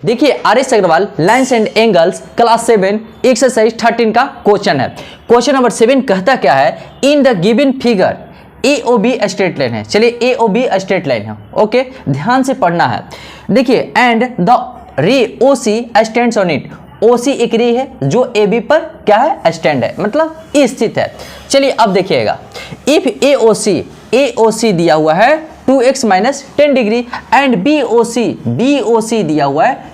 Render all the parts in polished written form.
देखिए R S. Agarwal lines and angles class 7 exercise 13 का question है। क्वेश्चन नंबर 7 कहता क्या है, in the given figure AOB straight line है। चलिए AOB स्ट्रेट लाइन है, ओके, ध्यान से पढ़ना है। देखिए एंड द रे OC stands on it. OC एक रे है जो AB पर क्या है, स्टैंड है, मतलब स्थित है। चलिए अब देखिएगा, इफ AOC दिया हुआ है 2x minus 10 degree and BOC दिया हुआ है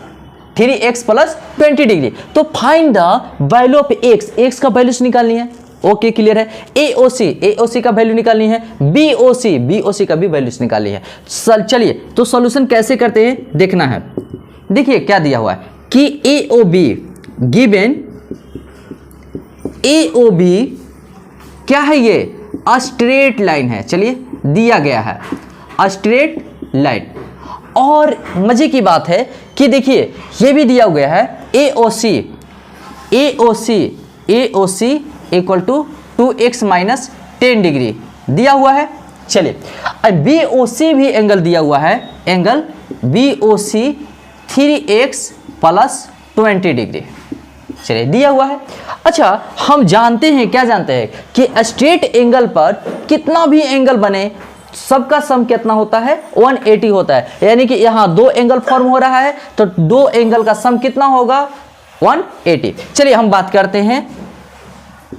3x प्लस 20 डिग्री, तो find the value of x का वैल्यूज निकालनी है। ओके क्लियर है। AOC का वैल्यू निकालनी है, BOC का भी वैल्यूज निकालनी है। चलिए तो सॉल्यूशन कैसे करते हैं देखना है। देखिए क्या दिया हुआ है कि AOB क्या है, ये स्ट्रेट लाइन है। चलिए दिया गया है स्ट्रेट लाइन, और मजे की बात है कि देखिए ये भी दिया गया है AOC equal to 2x minus 10 degree दिया हुआ है। चलिए BOC भी एंगल दिया हुआ है, angle BOC 3x plus 20 degree, चलिए दिया हुआ है। अच्छा हम जानते हैं, क्या जानते हैं कि स्ट्रेट एंगल पर कितना भी एंगल बने सबका सम कितना होता है, 180 होता है। यानी कि यहाँ दो एंगल फॉर्म हो रहा है तो दो एंगल का सम कितना होगा, 180। चलिए हम बात करते हैं,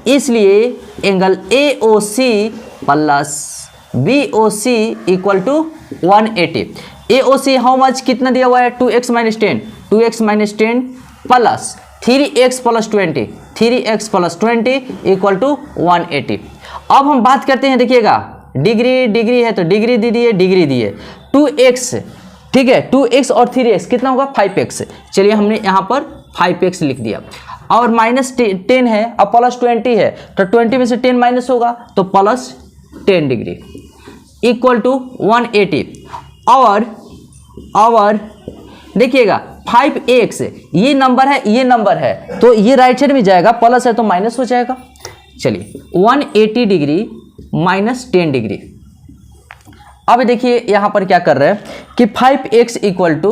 इसलिए angle AOC plus BOC equal to 180। AOC how much, कितना दिया हुआ है, 2x minus 10 plus 3x plus 20 equal to 180। अब हम बात करते हैं, देखिएगा डिग्री है तो डिग्री दिए 2x, ठीक है, 2x और 3x कितना होगा, 5x। चलिए हमने यहाँ पर 5x लिख दिया, और माइनस 10 है और प्लस 20 है तो 20 में से 10 माइनस होगा तो प्लस 10 डिग्री इक्वल टू 180। और देखिएगा 5x ये नंबर है तो ये राइट साइड में जाएगा, प्लस है तो माइनस हो जाएगा। चलिए 180 डिग्री माइनस 10 डिग्री। अब देखिए यहाँ पर क्या कर रहे हैं कि 5x इक्वल टू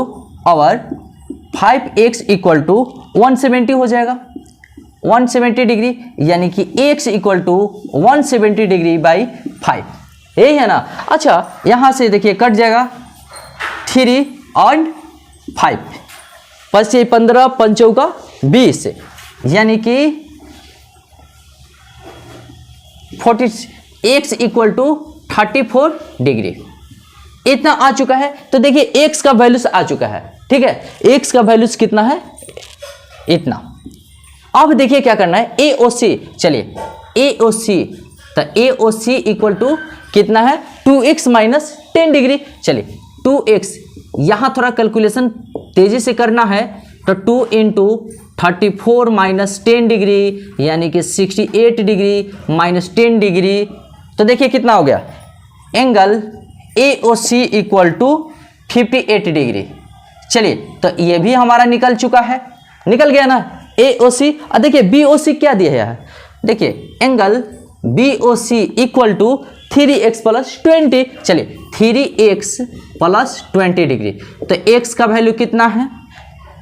170 हो जाएगा, 170 डिग्री, यानी कि x equal to 170 degree by 5, यही है ना। अच्छा यहाँ से देखिए कट जाएगा 3 और 5, 5 से 15 पंचों का 20, यानी कि 40, x इक्वल टू 34 डिग्री इतना आ चुका है। तो देखिए x का वैल्यूज आ चुका है, ठीक है, x का वैल्यूज कितना है, इतना। अब देखिए क्या करना है, AOC, चलिए AOC, तो AOC इक्वल टू कितना है, 2x माइनस 10 डिग्री। चलिए 2x, यहां थोड़ा कैलकुलेशन तेजी से करना है, तो 2 इंटू 34 माइनस 10 डिग्री यानी कि 68 डिग्री माइनस 10 डिग्री, तो देखिए कितना हो गया, angle AOC equal to 58 degree. चलिए तो ये भी हमारा निकल चुका है, निकल गया ना AOC। और देखिए BOC क्या दिया है, देखिए angle BOC equal to 3x plus 20। चलिए 3x प्लस 20 डिग्री, तो x का वैल्यू कितना है,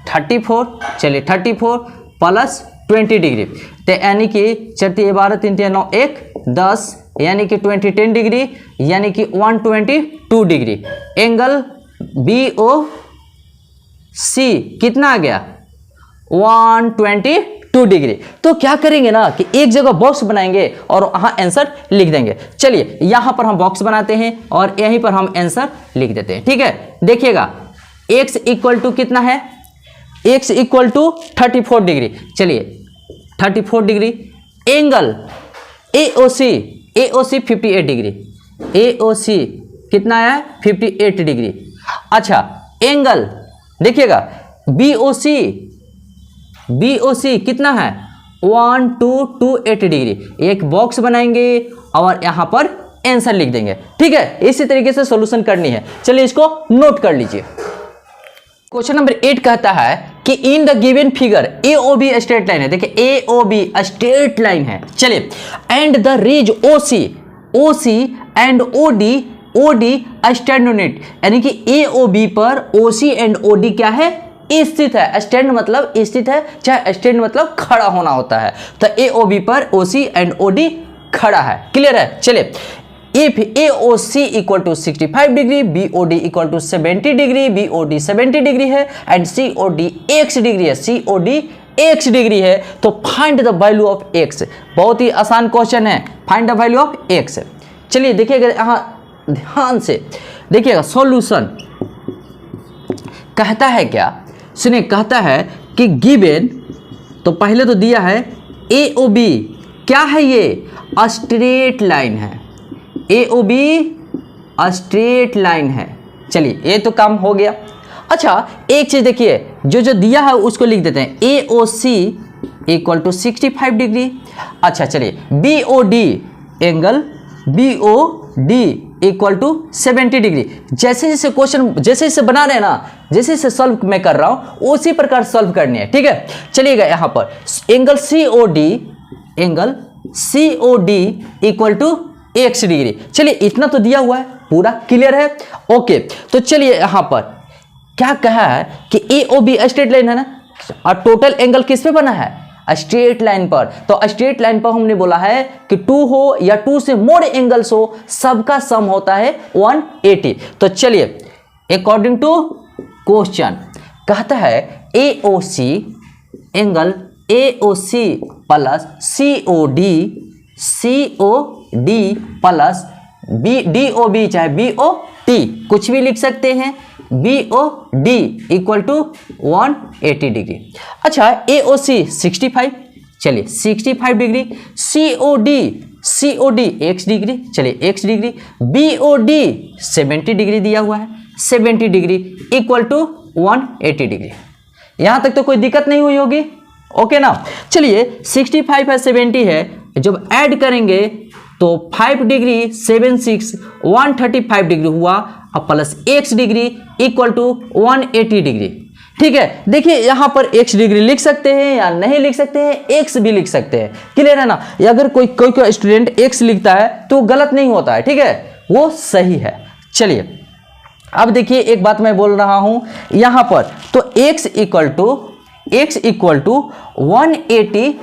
34। चलिए 34 प्लस 20 डिग्री, तो यानी कि 4 12 3 9 1 10, यानी कि 10 डिग्री, यानी कि 122 डिग्री। एंगल BOC कितना आ गया, 122 डिग्री। तो क्या करेंगे ना कि एक जगह बॉक्स बनाएंगे और वहां आंसर लिख देंगे। चलिए यहां पर हम बॉक्स बनाते हैं और यहीं पर हम आंसर लिख देते हैं, ठीक है। देखिएगा x इक्वल टू कितना है, x इक्वल टू 34 डिग्री। चलिए 34 degree, angle AOC 58 degree, AOC कितना है, 58 डिग्री। अच्छा एंगल देखिएगा BOC कितना है, 1228 डिग्री। एक बॉक्स बनाएंगे और यहां पर आंसर लिख देंगे, ठीक है। इसी तरीके से सॉल्यूशन करनी है। चलिए इसको नोट कर लीजिए। क्वेश्चन नंबर 8 कहता है कि in the given figure AOB straight line है। देखिए AOB स्ट्रेट लाइन है। चलिए and the rays OC and OD stand on it, यानी कि AOB पर OC एंड OD क्या है, स्थित है। स्टैंड मतलब स्थित है, चाहे स्टैंड मतलब खड़ा होना होता है। तो AOB पर OC एंड OD खड़ा है। क्लियर है? चलिए, if AOC equal to 65 degree, BOD equal to 70 degree, BOD 70 degree है एंड COD x डिग्री है, COD x डिग्री है, तो find the value of x। बहुत ही आसान क्वेश्चन है, find the value of x। चलिए देखिएगा यहाँ ध्यान से देखिएगा, सॉल्यूशन कहता है क्या, सुनिए, कहता है कि गिवन, तो पहले तो दिया है AOB, क्या है ये? स्ट्रेट लाइन है। AOB स्ट्रेट लाइन है। चलिए ये तो काम हो गया। अच्छा, एक चीज देखिए, जो दिया है उसको लिख देते हैं, AOC इक्वल टू 65 डिग्री। अच्छा चलिए, BOD angle BOD equal to 70 degree. जैसे जैसे क्वेश्चन जैसे जैसे बना रहे हैं ना, जैसे जैसे सॉल्व मैं कर रहा हूं उसी प्रकार सॉल्व करनी है। ठीक है, चलिएगा यहाँ पर angle COD equal to x degree. चलिए इतना तो दिया हुआ है, पूरा क्लियर है। ओके, तो चलिए यहाँ पर क्या कहा है कि AOB स्ट्रेट लाइन है ना, और टोटल एंगल किस पे बना है? स्ट्रेट लाइन पर। तो स्ट्रेट लाइन पर हमने बोला है कि 2 हो या 2 से मोर एंगल्स हो, सबका सम होता है 180। तो चलिए, अकॉर्डिंग टू क्वेश्चन कहता है AOC angle AOC plus COD plus DOB, चाहे BOT कुछ भी लिख सकते हैं, BOD इक्वल टू 180 डिग्री। अच्छा, AOC 65, चलिए 65 डिग्री, COD x डिग्री, चलिए x डिग्री, BOD 70 डिग्री दिया हुआ है, 70 डिग्री इक्वल टू 180 डिग्री। यहां तक तो कोई दिक्कत नहीं हुई होगी, ओके ना। चलिए 65 है 70 है, जब ऐड करेंगे तो 5 डिग्री 76 135 डिग्री हुआ, अब plus x degree equal to 180 degree. ठीक है, देखिए यहां पर x डिग्री लिख सकते हैं या नहीं लिख सकते हैं, x भी लिख सकते हैं। क्लियर है ना? अगर कोई स्टूडेंट x लिखता है तो गलत नहीं होता है, ठीक है, वो सही है। चलिए अब देखिए, एक बात मैं बोल रहा हूं यहां पर, तो x इक्वल टू 180,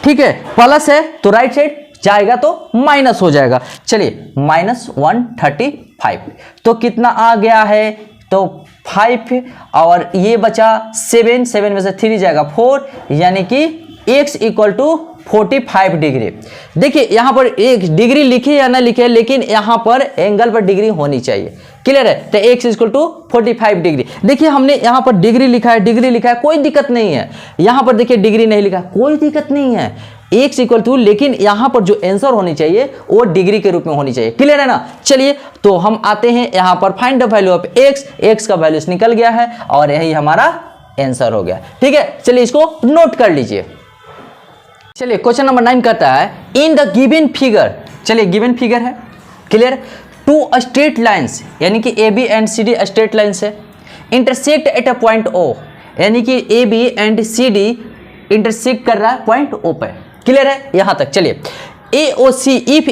ठीक है, प्लस है तो राइट साइड जाएगा तो माइनस हो जाएगा। चलिए माइनस 135, तो कितना आ गया है? तो 5 और ये बचा 7 में से 3 जाएगा 4, यानी कि x इक्वल टू 45 डिग्री। देखिए यहां पर एक डिग्री लिखे या ना लिखे, लेकिन यहां पर एंगल पर डिग्री होनी चाहिए। क्लियर है? तो x इक्वल टू 45 डिग्री। देखिए हमने यहां पर डिग्री लिखा है, कोई दिक्कत नहीं है। यहां पर देखिए डिग्री नहीं लिखा, कोई दिक्कत नहीं है, x इक्वल टू, लेकिन यहां पर जो आंसर होनी चाहिए वो डिग्री के रूप में होनी चाहिए। क्लियर है ना? चलिए तो हम आते हैं यहां पर, find the value of x का वैल्यू निकल गया है और यही हमारा आंसर हो गया। ठीक है, चलिए इसको नोट कर लीजिए। चलिए क्वेश्चन नंबर 9 कहता है इन द गिवन फिगर, चलिए गिवन फिगर है, क्लियर, 2 स्ट्रेट लाइंस, यानी कि AB and CD straight lines है, intersect at a point O, यानी कि AB एंड CD इंटरसेक्ट कर रहा है पॉइंट O पे। क्लियर है यहां तक? चलिए AOC, if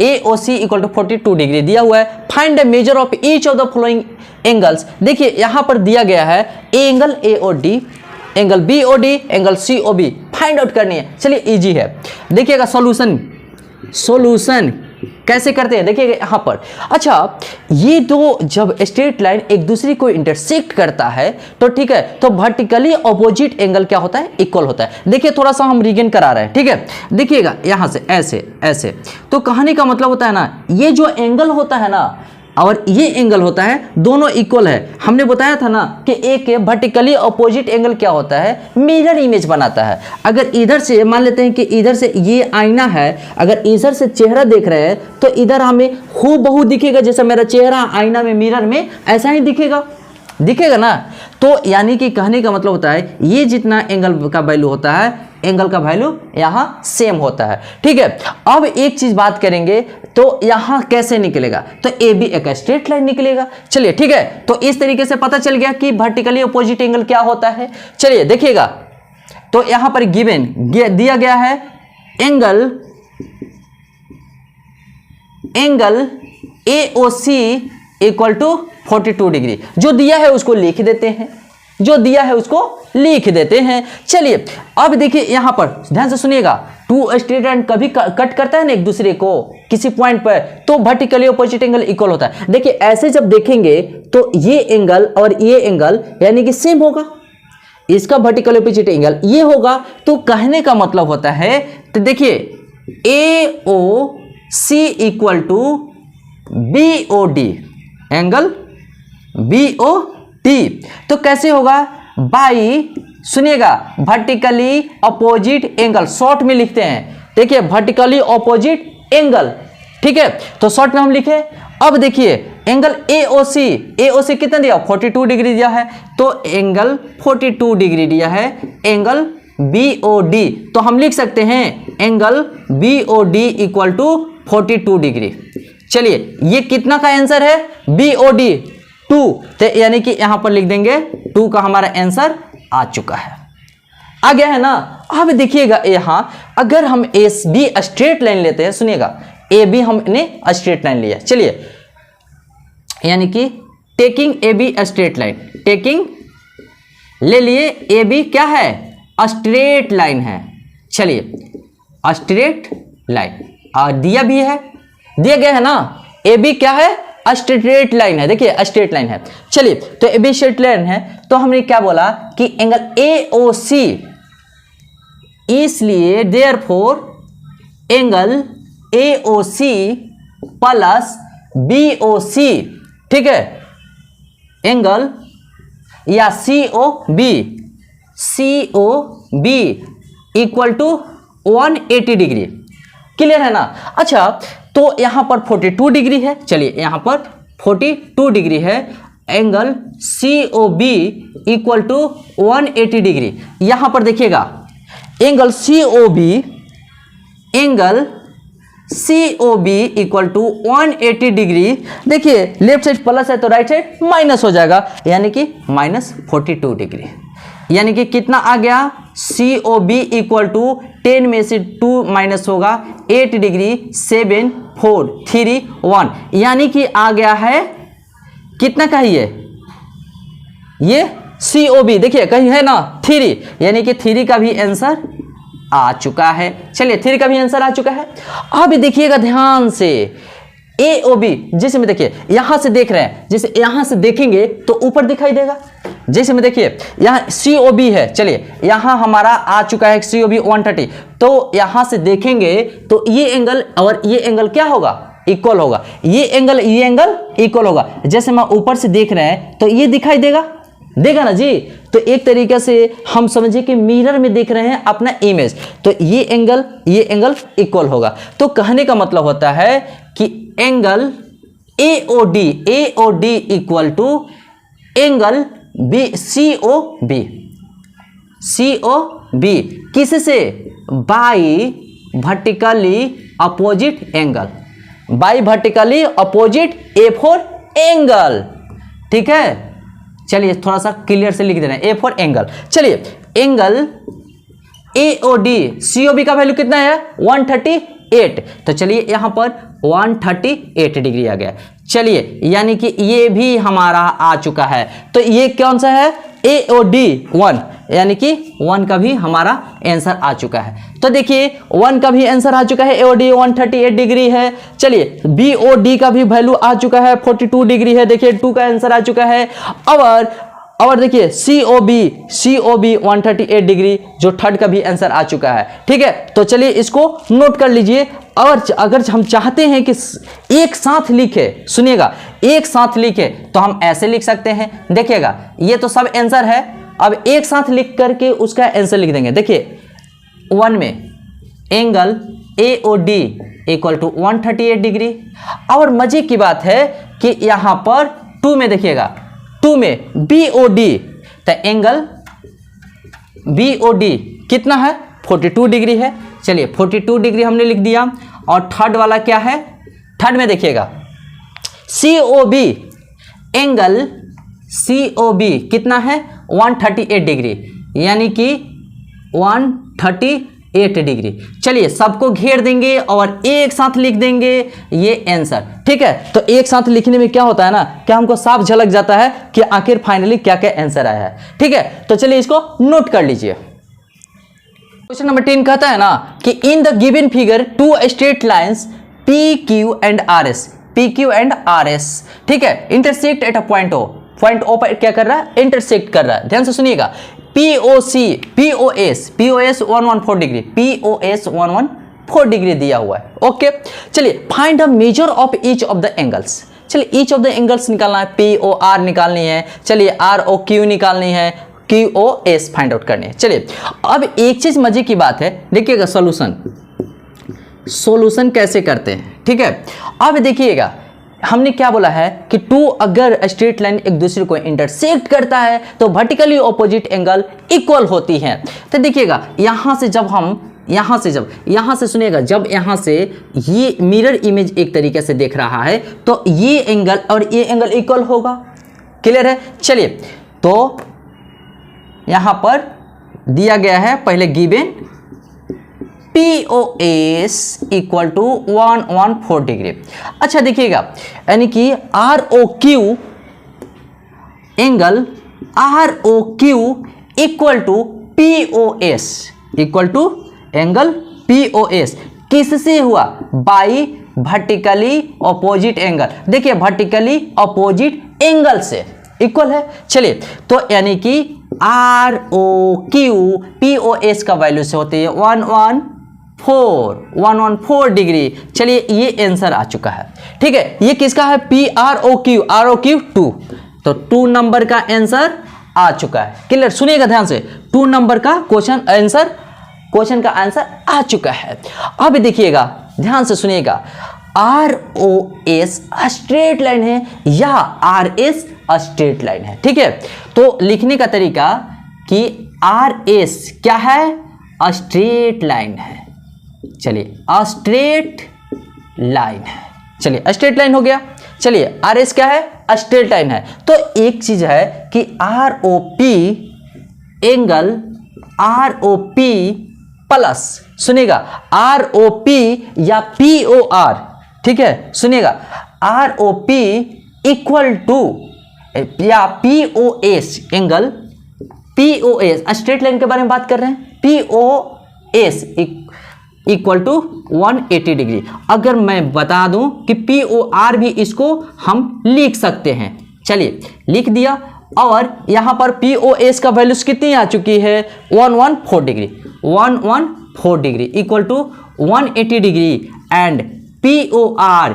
AOC equal to 42 degree दिया हुआ है, find the measure of each of the following angles. देखिए यहां पर दिया गया है angle AOD, angle BOD, angle COB find out करनी है। चलिए इजी है, देखिएगा सॉल्यूशन कैसे करते हैं, देखिएगा यहां पर। अच्छा, ये दो जब स्ट्रेट लाइन एक दूसरे को इंटरसेक्ट करता है तो ठीक है, तो वर्टिकली ऑपोजिट एंगल क्या होता है? इक्वल होता है। देखिए थोड़ा सा हम रीगेन करा रहे हैं, ठीक है, देखिएगा यहां से ऐसे, तो कहने का मतलब होता है ना, ये जो एंगल होता है ना और ये एंगल होता है, दोनों इक्वल है। हमने बताया था ना कि एक वर्टिकली ऑपोजिट एंगल क्या होता है? मिरर इमेज बनाता है। अगर इधर से मान लेते हैं कि इधर से ये आईना है, अगर इधर से चेहरा देख रहे हैं तो इधर हमें हूबहू दिखेगा, जैसा मेरा चेहरा आईना में मिरर में ऐसा ही दिखेगा ना। तो यानी कि कहने का मतलब होता है ये जितना एंगल का वैल्यू होता है, एंगल का वैल्यू यहां सेम होता है। ठीक है, अब एक चीज बात करेंगे, तो यहां कैसे निकलेगा? तो AB एक स्ट्रेट लाइन निकलेगा। चलिए ठीक है, तो इस तरीके से पता चल गया कि वर्टिकली अपोजिट एंगल क्या होता है। चलिए देखिएगा, तो यहां पर गिवन दिया गया है angle AOC equal to 42 degree. जो दिया है उसको लिख देते हैं, जो दिया है उसको लिख देते हैं। चलिए अब देखिए यहां पर ध्यान से सुनिएगा, टू स्ट्रेट लाइन कभी कट करता है ना एक दूसरे को किसी पॉइंट पर, तो वर्टिकली अपोजिट एंगल इक्वल होता है। देखिए ऐसे जब देखेंगे तो ये एंगल और ये एंगल यानी कि सेम होगा, इसका वर्टिकल अपोजिट एंगल ये होगा। तो कहने का मतलब होता है, तो देखिए A O C equal to B O D, angle B O D. तो कैसे होगा, बाई सुनिएगा वर्टिकली अपोजिट एंगल, शॉर्ट में लिखते हैं, देखिए वर्टिकली अपोजिट एंगल, ठीक है। तो शॉर्ट में हम लिखे। अब देखिए एंगल AOC, AOC कितना दिया, 42 डिग्री दिया है, तो एंगल 42 डिग्री दिया है। एंगल BOD, तो हम लिख सकते हैं angle BOD equal to 42 degree. चलिए ये कितना का आंसर है, BOD 2, तो यानी कि यहां पर लिख देंगे 2 का हमारा आंसर आ चुका है, आ गया है ना। अब देखिएगा यहां अगर हम AB स्ट्रेट लाइन लेते हैं, सुनिएगा AB हमने स्ट्रेट लाइन लिया, चलिए यानी कि taking AB straight line, taking ले लिए AB क्या है, स्ट्रेट लाइन है। चलिए स्ट्रेट लाइन और दिया भी है, दिया गया है ना, AB क्या है, स्ट्रेट लाइन है, देखिए स्ट्रेट लाइन है। चलिए तो AB स्ट्रेट लाइन है, तो हमने क्या बोला कि एंगल AOC, इसलिए therefore angle AOC plus BOC, ठीक है, एंगल या COB equal to 180 degree, clear है ना। अच्छा तो यहां पर 42 डिग्री है, चलिए यहां पर 42 डिग्री है, angle COB equal to 180 degree. यहां पर देखिएगा angle COB equal to 180 degree, देखिए लेफ्ट साइड प्लस है तो राइट साइड माइनस हो जाएगा, यानी कि माइनस 42 डिग्री, यानी कि कितना आ गया, COB इक्वल टू 10 में से 2 माइनस होगा 8 डिग्री 7 4 3 1, यानी कि आ गया है कितना का है ये COB, देखिए कहीं है ना 3, यानी कि 3 का भी आंसर आ चुका है। चलिए 3 का भी आंसर आ चुका है। अब देखिएगा ध्यान से AOB, जैसे में देखिए यहां से देख रहे हैं, जैसे यहां से देखेंगे तो ऊपर दिखाई देगा, जैसे में देखिए यहां COB है, चलिए यहां हमारा आ चुका है COB 130, तो यहां से देखेंगे तो ये एंगल और ये एंगल क्या होगा, इक्वल होगा, ये एंगल इक्वल होगा। जैसे हम ऊपर से देख रहे हैं तो ये दिखाई देगा ना जी। तो एक तरीके से हम समझिए कि मिरर में देख रहे हैं अपना इमेज, तो ये एंगल इक्वल होगा। तो कहने का मतलब होता है कि angle AOD equal to angle COB किससे, by vertically opposite angle, by vertically opposite A4 angle, ठीक है। चलिए थोड़ा सा क्लियर से लिख देना है A4 एंगल। चलिए एंगल AOD COB का वैल्यू कितना है 138, तो चलिए यहां पर 138 डिग्री आ गया। चलिए यानी कि ये भी हमारा आ चुका है, तो ये कौन सा है AOD 1, यानी कि 1 का भी हमारा आंसर आ चुका है। तो देखिए 1 का भी आंसर आ चुका है, AOD 138 डिग्री है। चलिए BOD का भी वैल्यू आ चुका है 42 डिग्री है, देखिए 2 का आंसर आ चुका है। और देखिए COB 138 डिग्री, जो थर्ड का भी आंसर आ चुका है, ठीक है। तो चलिए इसको नोट कर लीजिए। और अगर हम चाहते हैं कि एक साथ लिखे, सुनिएगा एक साथ लिखे, तो हम ऐसे लिख सकते हैं, देखिएगा ये तो सब आंसर है, अब एक साथ लिख करके उसका आंसर लिख देंगे। देखिए 1 में angle AOD equal to 138 degree, और मजे की बात है कि यहां पर 2 में देखिएगा, 2 में BOD, तो एंगल BOD कितना है 42 डिग्री है। चलिए 42 डिग्री हमने लिख दिया। और थर्ड वाला क्या है, थर्ड में देखिएगा COB, एंगल COB कितना है 138 डिग्री, यानी कि 138 8 डिग्री। चलिए सबको घेर देंगे और एक साथ लिख देंगे ये आंसर, ठीक है। तो एक साथ लिखने में क्या होता है ना, क्या हमको साफ झलक जाता है कि आखिर फाइनली क्या क्या आंसर आया है, ठीक है। तो चलिए इसको नोट कर लीजिए। क्वेश्चन नंबर 10 कहता है ना कि in the given figure two straight lines P Q and R S, P Q and R S, ठीक है, intersect at a point O, point O पर क्या कर रहा है, इंटरसेक्ट कर रहा है। ध्यान से सुनिएगा, POC, POS 114 degree, POS 114 degree दिया हुआ है, ओके। चलिए find the measure of each of the angles, चलिए ईच ऑफ द एंगल्स निकालना है, POR निकालनी है, चलिए ROQ निकालनी है, QOS फाइंड आउट करनी है। चलिए अब एक चीज मजे की बात है, देखिएगा सॉल्यूशन कैसे करते हैं, ठीक है। अब देखिएगा हमने क्या बोला है कि टू अगर स्ट्रेट लाइन एक दूसरे को इंटरसेक्ट करता है तो वर्टिकली ऑपोजिट एंगल इक्वल होती है। तो देखिएगा यहां से जब यहां से सुनिएगा, जब यहां से ये मिरर इमेज एक तरीके से देख रहा है तो ये एंगल और ये एंगल इक्वल होगा, क्लियर है। चलिए तो यहां पर दिया गया है पहले given POS equal to 114 degree. अच्छा देखिएगा यानी कि ROQ angle ROQ equal to POS, equal to angle POS किससे हुआ, बाई वर्टिकली ऑपोजिट एंगल। देखिए वर्टिकली ऑपोजिट एंगल से इक्वल है। चलिए तो यानी कि ROQ POS का वैल्यू से होती है 114 डिग्री। चलिए ये आंसर आ चुका है, ठीक है। ये किसका है, ROQ 2, तो 2 नंबर का आंसर आ चुका है, क्लियर। सुनिएगा ध्यान से, 2 नंबर का क्वेश्चन का आंसर आ चुका है। अब देखिएगा ध्यान से सुनिएगा, ROS स्ट्रेट लाइन है या RS स्ट्रेट लाइन है, ठीक है। तो लिखने का तरीका कि RS क्या है, स्ट्रेट लाइन है। चलिए स्ट्रेट लाइन है, चलिए स्ट्रेट लाइन हो गया। चलिए RS क्या है, स्ट्रेट लाइन है। तो एक चीज है कि ROP एंगल ROP प्लस, सुनिएगा ROP या POR, ठीक है, सुनिएगा ROP इक्वल टू या POS angle, POS straight line के बारे में बात कर रहे हैं, POS इक्वल टू 180 डिग्री। अगर मैं बता दूं कि POR भी इसको हम लिख सकते हैं, चलिए लिख दिया। और यहां पर POS का वैल्यूज कितनी आ चुकी है, 114 degree, 114 degree equal to 180 degree and POR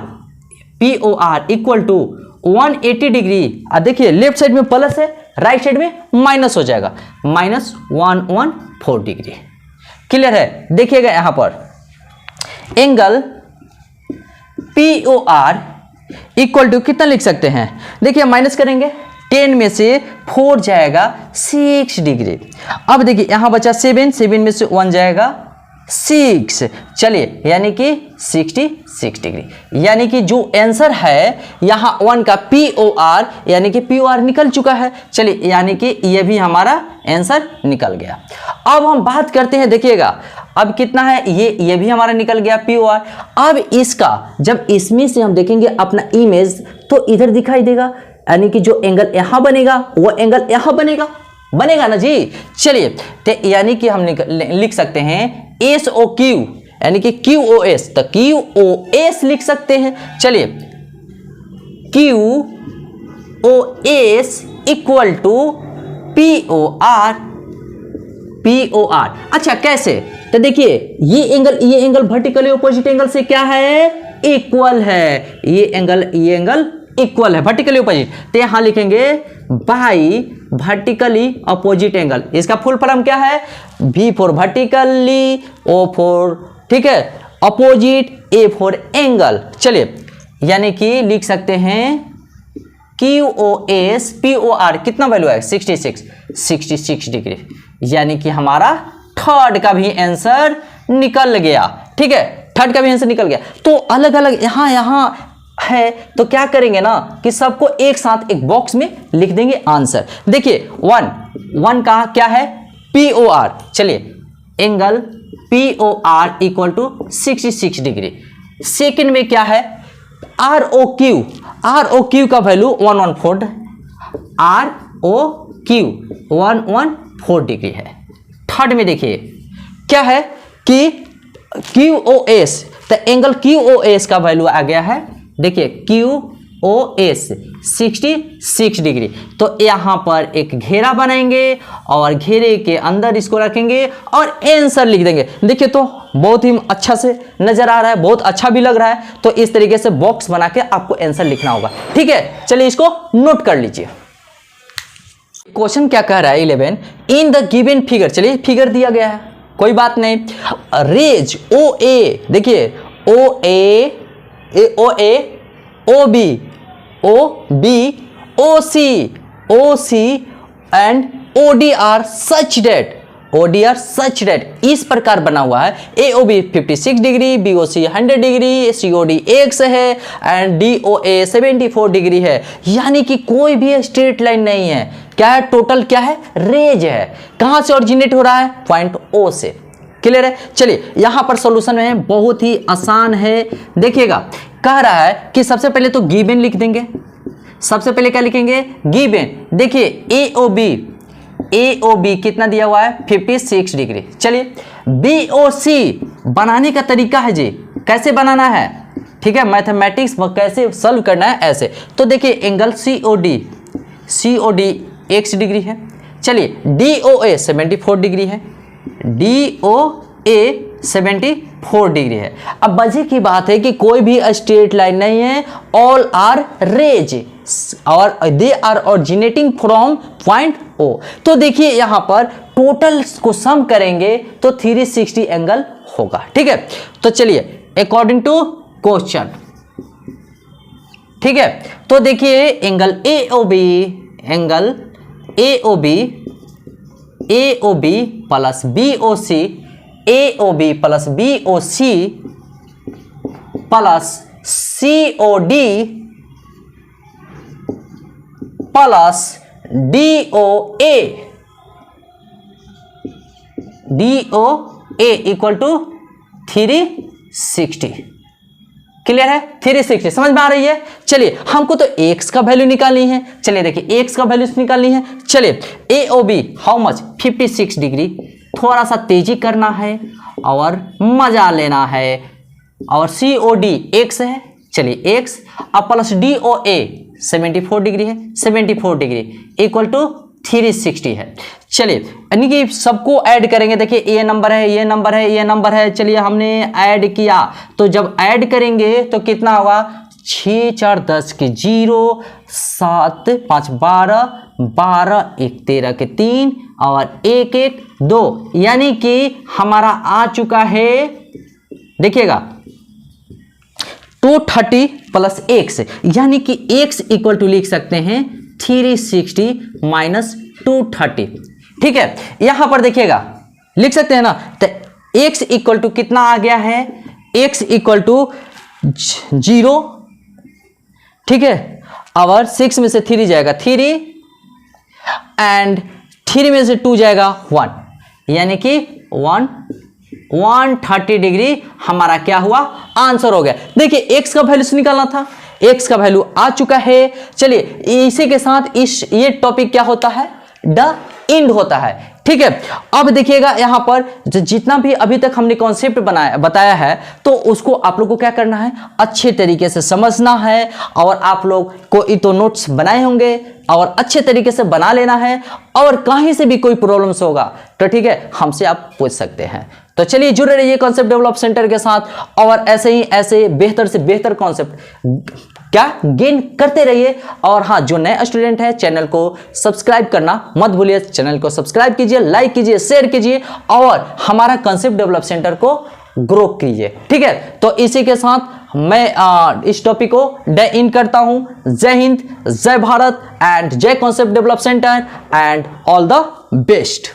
equal to 180 degree. देखिए लेफ्ट साइड में प्लस है, राइट साइड में माइनस हो जाएगा, -114 डिग्री, क्लियर है। देखिएगा यहां पर एंगल POR इक्वल टू कितना लिख सकते हैं, देखिए माइनस करेंगे, 10 में से 4 जाएगा 6 डिग्री। अब देखिए यहां बचा 7 में से 1 जाएगा 6, चलिए यानी कि 66 डिग्री। यानी कि जो आंसर है यहां 1 का POR यानी कि POR निकल चुका है। चलिए यानी कि ये भी हमारा आंसर निकल गया। अब हम बात करते हैं, देखिएगा अब कितना है, ये भी हमारा निकल गया POR। अब इसका जब इसमें से हम देखेंगे अपना इमेज तो इधर दिखाई देगा, यानी कि जो एंगल यहां बनेगा वो एंगल यहां बनेगा ना जी। चलिए तो यानी कि हम लिख सकते हैं SOQ यानी कि QOS, तो QOS लिख सकते हैं। चलिए QOS इक्वल टू POR। अच्छा कैसे, तो देखिए ये एंगल वर्टिकली ऑपोजिट एंगल से क्या है, इक्वल है। ये एंगल इक्वल है वर्टिकली ऑपोजिट, तो यहां लिखेंगे बाई वर्टिकली ऑपोजिट एंगल। इसका फुल फॉर्म क्या है, V for vertically, O for, ठीक है, ऑपोजिट, A फॉर एंगल। चलिए यानी कि लिख सकते हैं QOS POR कितना वैल्यू है, 66 डिग्री। यानी कि हमारा थर्ड का भी आंसर निकल गया, ठीक है, थर्ड का भी आंसर निकल गया। तो अलग अलग यहां है तो क्या करेंगे ना कि सबको एक साथ एक बॉक्स में लिख देंगे आंसर। देखिए 1 का क्या है, POR। चलिए angle POR equal to 66 degree. Second में क्या है, ROQ का वैल्यू 114, ROQ 114 डिग्री है। थर्ड में देखिए क्या है कि QOS, तो एंगल QOS का वैल्यू आ गया है, देखिए QOS 66 डिग्री। तो यहाँ पर एक घेरा बनाएंगे और घेरे के अंदर इसको रखेंगे और आंसर लिख देंगे। देखिए तो बहुत ही अच्छा से नजर आ रहा है, बहुत अच्छा भी लग रहा है। तो इस तरीके से बॉक्स बना के आपको आंसर लिखना होगा, ठीक है। चलिए इसको नोट कर लीजिए। क्वेश्चन क्या कह रहा है 11, इन द गिवन फिगर, चलिए फिगर दिया गया है, कोई बात नहीं। रेज OA, देखिए OA OB OC and ODR such that इस प्रकार बना हुआ है। AOB 56 degree, BOC 100 degree, COD X है एंड DOA 74 डिग्री है। यानी कि कोई भी स्ट्रेट लाइन नहीं है। क्या है, टोटल क्या है, रेज है। कहां से ओरिजिनेट हो रहा है, पॉइंट O से। क्लियर है। चलिए यहां पर सॉल्यूशन है, बहुत ही आसान है। देखिएगा कह रहा है कि सबसे पहले तो गिवन लिख देंगे। सबसे पहले क्या लिखेंगे, गिवन। देखिए AOB कितना दिया हुआ है, 56 डिग्री। चलिए BOC बनाने का तरीका है जी, कैसे बनाना है, ठीक है। मैथमेटिक्स कैसे सॉल्व करना है, ऐसे। तो देखिए एंगल COD X डिग्री है। चलिए DOA 74 डिग्री है, DOA 74 डिग्री है। अब मजे की बात है कि कोई भी स्ट्रेट लाइन नहीं है, ऑल आर रेज और they are originating from point O। तो देखिए यहां पर टोटल को सम करेंगे तो 360 एंगल होगा, ठीक है। तो चलिए अकॉर्डिंग टू क्वेश्चन, ठीक है। तो देखिए angle AOB plus BOC, AOB plus BOC plus COD plus DOA equal to 360। Clear है, 360 समझ में आ रही है। चलिए हमको तो x का वैल्यू निकालनी है। चलिए देखिए x का वैल्यू निकालनी है। चलिए AOB हाउ मच, 56 डिग्री। थोड़ा सा तेजी करना है और मजा लेना है। और COD x है, चलिए x अब प्लस DOA 74 डिग्री है, 74 डिग्री इक्वल टू 360 है। चलिए यानी कि सबको ऐड करेंगे। देखिए ये नंबर है, ये नंबर है, ये नंबर है। चलिए हमने ऐड किया, तो जब ऐड करेंगे तो कितना होगा, 6 4 10 के 0, 7 5 12, 12 1 13 के 3 और 1 1 2, यानी कि हमारा आ चुका है, देखिएगा 230 प्लस x, यानी कि x इक्वल टू लिख सकते हैं 360 माइनस 230, ठीक है। यहां पर देखिएगा लिख सकते हैं ना, तो x इक्वल टू कितना आ गया है, x इक्वल टू 0, ठीक है। और 6 में से 3 जाएगा 3 एंड 3 में से 2 जाएगा 1, यानी कि 130 डिग्री हमारा क्या हुआ, आंसर हो गया। देखिए x का वैल्यू निकालना था, x का वैल्यू आ चुका है। चलिए इसी के साथ ये टॉपिक क्या होता है, द एंड होता है, ठीक है। अब देखिएगा यहां पर जितना भी अभी तक हमने कॉन्सेप्ट बताया है, तो उसको आप लोग को क्या करना है, अच्छे तरीके से समझना है। और आप लोग को तो नोट्स बनाए होंगे और अच्छे तरीके से बना लेना है। और कहीं से भी कोई प्रॉब्लम्स होगा तो ठीक है, हमसे आप पूछ सकते हैं। तो चलिए जुड़े रहिए कॉन्सेप्ट डेवलप सेंटर के साथ, और ऐसे बेहतर से बेहतर कॉन्सेप्ट क्या गेन करते रहिए। और हाँ, जो नए स्टूडेंट हैं चैनल को सब्सक्राइब करना मत भूलिए। चैनल को सब्सक्राइब कीजिए, लाइक कीजिए, शेयर कीजिए और हमारा कॉन्सेप्ट डेवलप सेंटर को ग्रो कीजिए, ठीक है। तो इसी के साथ मैं इस टॉपिक को डे इन करता हूं। जय हिंद, जय भारत एंड जय concept develop centre and all the best.